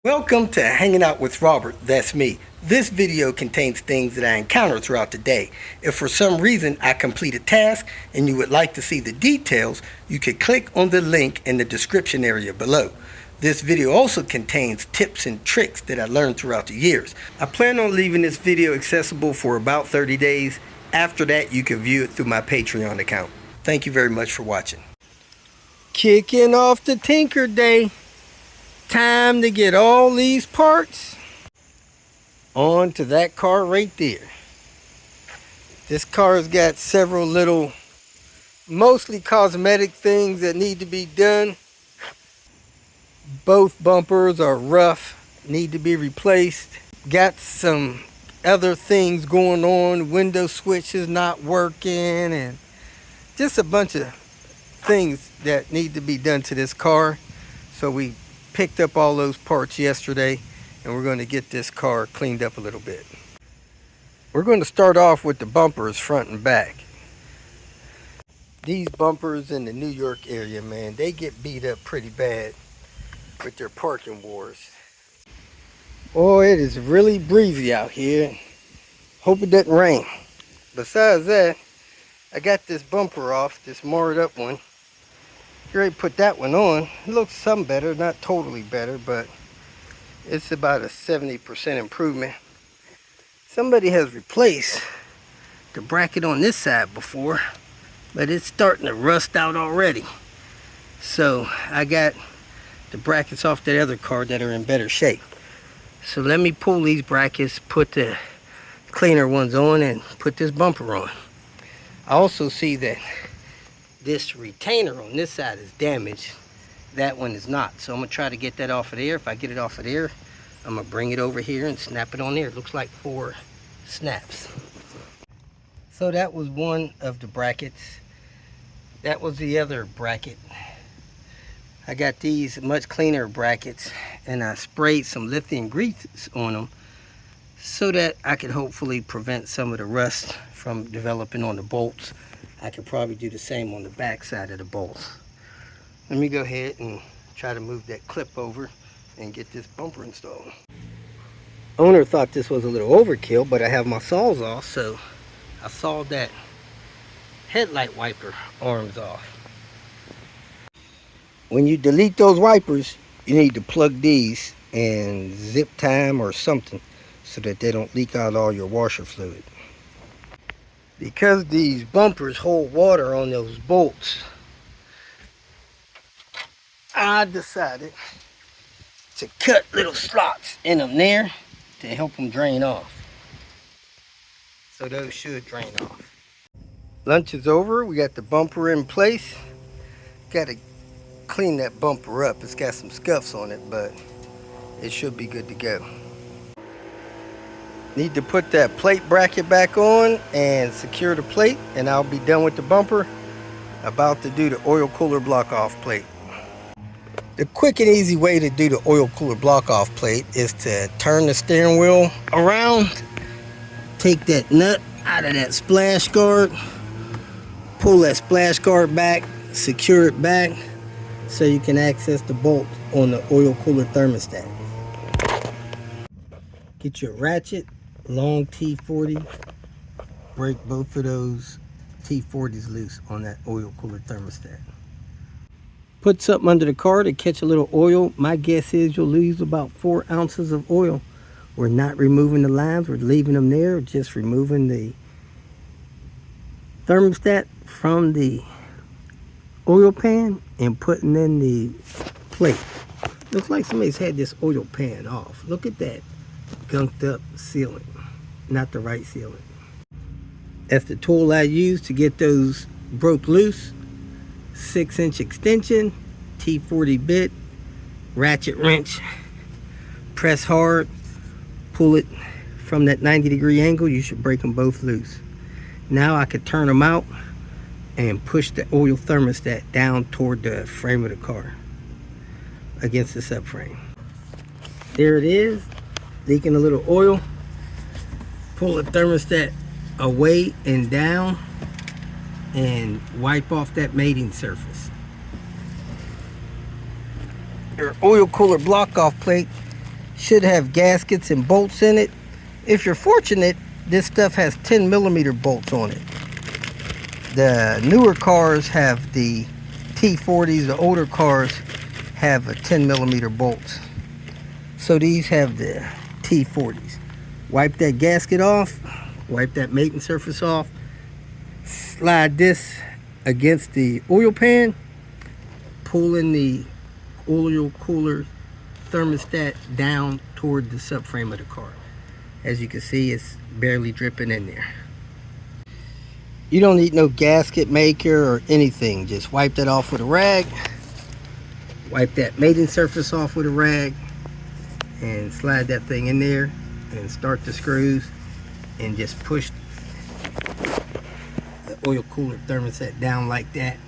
Welcome to Hanging Out with Robert, that's me. This video contains things that I encounter throughout the day. If for some reason I complete a task and you would like to see the details, you can click on the link in the description area below. This video also contains tips and tricks that I learned throughout the years. I plan on leaving this video accessible for about 30 days. After that, you can view it through my Patreon account. Thank you very much for watching. Kicking off the Tinker Day. Time to get all these parts onto that car right there. This car's got several little, mostly cosmetic things that need to be done. Both bumpers are rough, need to be replaced. Got some other things going on. Window switch is not working, and just a bunch of things that need to be done to this car. So we picked up all those parts yesterday, and we're going to get this car cleaned up a little bit. We're going to start off with the bumpers front and back. These bumpers in the New York area, man, they get beat up pretty bad with their parking wars. Oh, it is really breezy out here. Hope it doesn't rain. Besides that, I got this bumper off, this marred up one. Already put that one on. It looks some better, not totally better, but it's about a 70% improvement. Somebody has replaced the bracket on this side before, but it's starting to rust out already. So I got the brackets off that other car that are in better shape. So let me pull these brackets, put the cleaner ones on, and put this bumper on. I also see that this retainer on this side is damaged. That one is not. So I'm going to try to get that off of there. If I get it off of there, I'm going to bring it over here and snap it on there. It looks like 4 snaps. So that was one of the brackets. That was the other bracket. I got these much cleaner brackets, and I sprayed some lithium grease on them so that I could hopefully prevent some of the rust from developing on the bolts. I could probably do the same on the back side of the bolts. Let me go ahead and try to move that clip over and get this bumper installed. Owner thought this was a little overkill, but I have my saws off, so I sawed that headlight wiper arms off. When you delete those wipers, you need to plug these and zip tie them or something so that they don't leak out all your washer fluid. Because these bumpers hold water on those bolts, I decided to cut little slots in them there to help them drain off. So those should drain off. Lunch is over. We got the bumper in place. Got to clean that bumper up. It's got some scuffs on it, but it should be good to go. Need to put that plate bracket back on and secure the plate, and I'll be done with the bumper. About to do the oil cooler block off plate. The quick and easy way to do the oil cooler block off plate is to turn the steering wheel around, take that nut out of that splash guard, pull that splash guard back, secure it back so you can access the bolt on the oil cooler thermostat. Get your ratchet, long T40, break both of those T40s loose on that oil cooler thermostat. Put something under the car to catch a little oil. My guess is you'll lose about 4 ounces of oil. We're not removing the lines, we're leaving them there, just removing the thermostat from the oil pan and putting in the plate. Looks like somebody's had this oil pan off. Look at that gunked up sealant, not the right sealant. That's the tool I used to get those broke loose. 6-inch extension, T40 bit, ratchet wrench, press hard, pull it from that 90-degree angle. You should break them both loose. Now I could turn them out and push the oil thermostat down toward the frame of the car against the subframe. There it is, leaking a little oil. Pull the thermostat away and down and wipe off that mating surface. Your oil cooler block off plate should have gaskets and bolts in it. If you're fortunate, this stuff has 10mm bolts on it. The newer cars have the T40s, the older cars have a 10mm bolts. So these have the T40s. Wipe that gasket off, wipe that mating surface off, slide this against the oil pan, pull in the oil cooler thermostat down toward the subframe of the car. As you can see, it's barely dripping in there. You don't need no gasket maker or anything. Just wipe that off with a rag. Wipe that mating surface off with a rag and slide that thing in there and start the screws and just push the oil cooler thermostat down like that.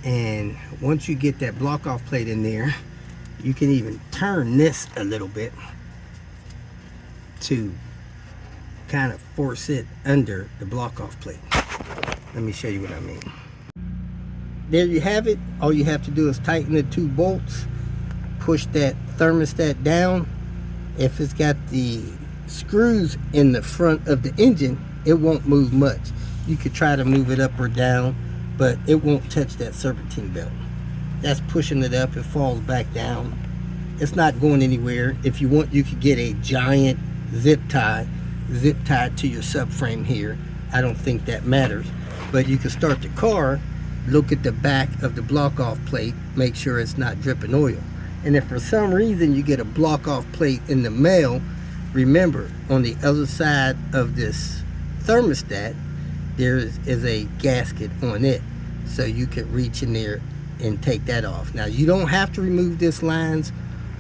And once you get that block off plate in there, you can even turn this a little bit to kind of force it under the block off plate. Let me show you what I mean. There you have it. All you have to do is tighten the 2 bolts, push that thermostat down. If it's got the screws in the front of the engine, it won't move much. You could try to move it up or down, but it won't touch that serpentine belt. That's pushing it up, it falls back down. It's not going anywhere. If you want, you could get a giant zip tie to your subframe here. I don't think that matters, but you can start the car, look at the back of the block off plate, make sure it's not dripping oil. And if for some reason you get a block off plate in the mail, remember on the other side of this thermostat there is a gasket on it, so you could reach in there and take that off. Now you don't have to remove this lines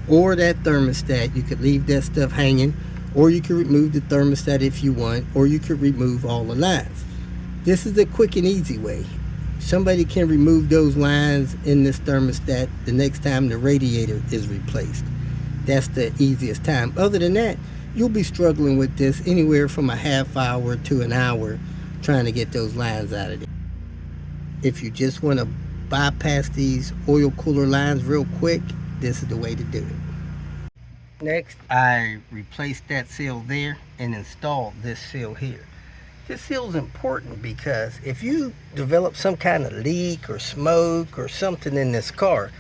or that thermostat. You could leave that stuff hanging, or you could remove the thermostat if you want, or you could remove all the lines. This is a quick and easy way. Somebody can remove those lines in this thermostat the next time the radiator is replaced. That's the easiest time. Other than that, you'll be struggling with this anywhere from a half hour to an hour trying to get those lines out of there. If you just want to bypass these oil cooler lines real quick, this is the way to do it. Next, I replaced that seal there and installed this seal here. This seal is important because if you develop some kind of leak or smoke or something in this car,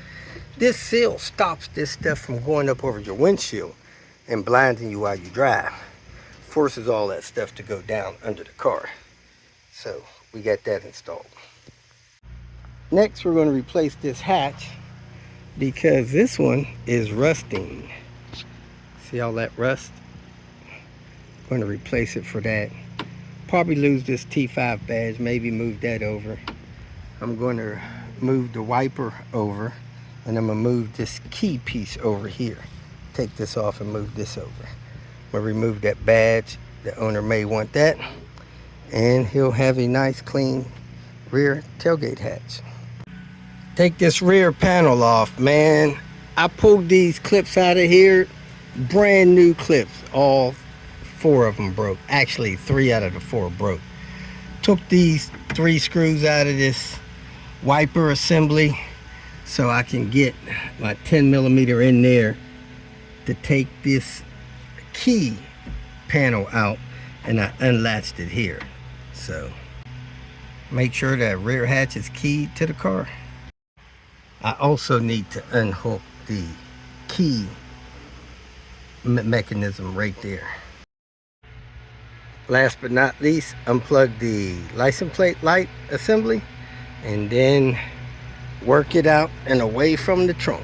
this seal stops this stuff from going up over your windshield and blinding you while you drive. Forces all that stuff to go down under the car. So we got that installed. Next, we're going to replace this hatch because this one is rusting. See all that rust? Going to replace it for that. Probably lose this T5 badge, maybe move that over. I'm going to move the wiper over, and I'm going to move this key piece over here. Take this off and move this over. I'm going to remove that badge. The owner may want that, and he'll have a nice clean rear tailgate hatch. Take this rear panel off, man. I pulled these clips out of here, brand new clips. All 4 of them broke. Actually 3 out of the 4 broke. Took these 3 screws out of this wiper assembly so I can get my 10mm in there to take this key panel out, and I unlatched it here. So make sure that rear hatch is keyed to the car. I also need to unhook the key mechanism right there. Last but not least, unplug the license plate light assembly and then work it out and away from the trunk.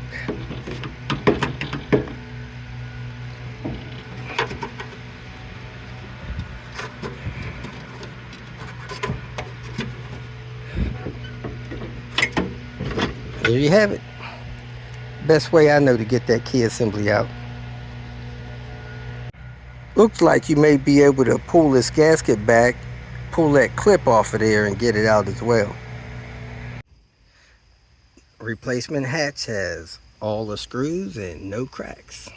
There you have it. Best way I know to get that key assembly out. Looks like you may be able to pull this gasket back, pull that clip off of there and get it out as well. Replacement hatch has all the screws and no cracks.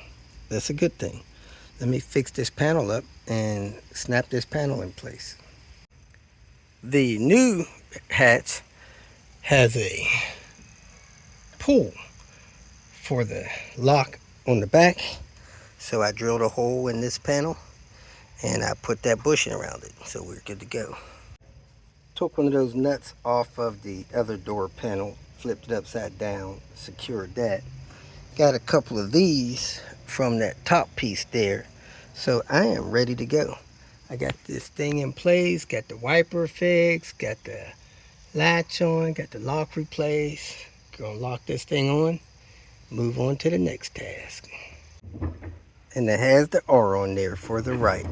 That's a good thing. Let me fix this panel up and snap this panel in place. The new hatch has a pull for the lock on the back, So I drilled a hole in this panel and I put that bushing around it. So we're good to go. Took one of those nuts off of the other door panel, flipped it upside down, secured that. Got a couple of these from that top piece there. So I am ready to go. I got this thing in place, got the wiper fixed, got the latch on, got the lock replaced. Gonna lock this thing on, move on to the next task. And it has the R on there for the right.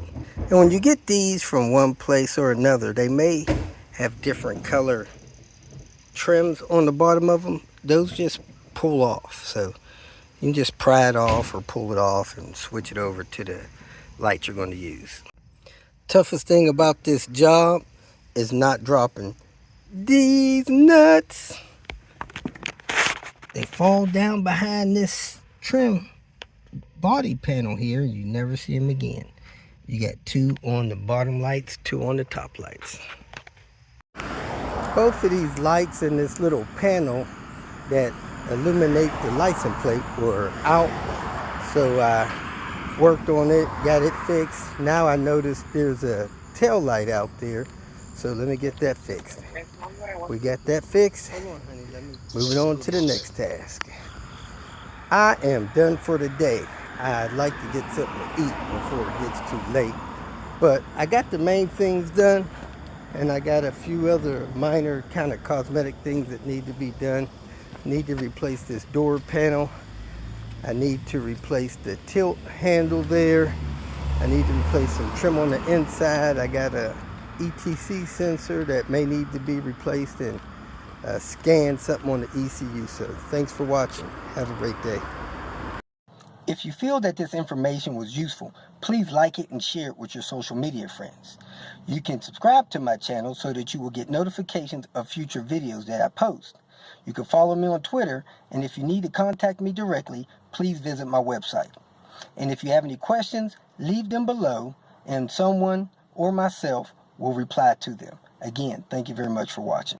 And when you get these from one place or another, they may have different color trims on the bottom of them. Those just pull off. So you can just pry it off or pull it off and switch it over to the light you're going to use. Toughest thing about this job is not dropping these nuts. They fall down behind this trim body panel here and you never see them again. You got 2 on the bottom lights, 2 on the top lights. Both of these lights in this little panel that illuminate the license plate were out, so I worked on it, got it fixed. Now I noticed there's a tail light out there, so let me get that fixed. We got that fixed. Moving on to the next task. I am done for the day. I'd like to get something to eat before it gets too late, but I got the main things done, and I got a few other minor kind of cosmetic things that need to be done. Need to replace this door panel. I need to replace the tilt handle there. I need to replace some trim on the inside. I got a ETC sensor that may need to be replaced, and scan something on the ECU. So thanks for watching. Have a great day. If you feel that this information was useful, please like it and share it with your social media friends. You can subscribe to my channel so that you will get notifications of future videos that I post. You can follow me on Twitter, and if you need to contact me directly, please visit my website. And if you have any questions, leave them below, and someone or myself will reply to them. Again, thank you very much for watching.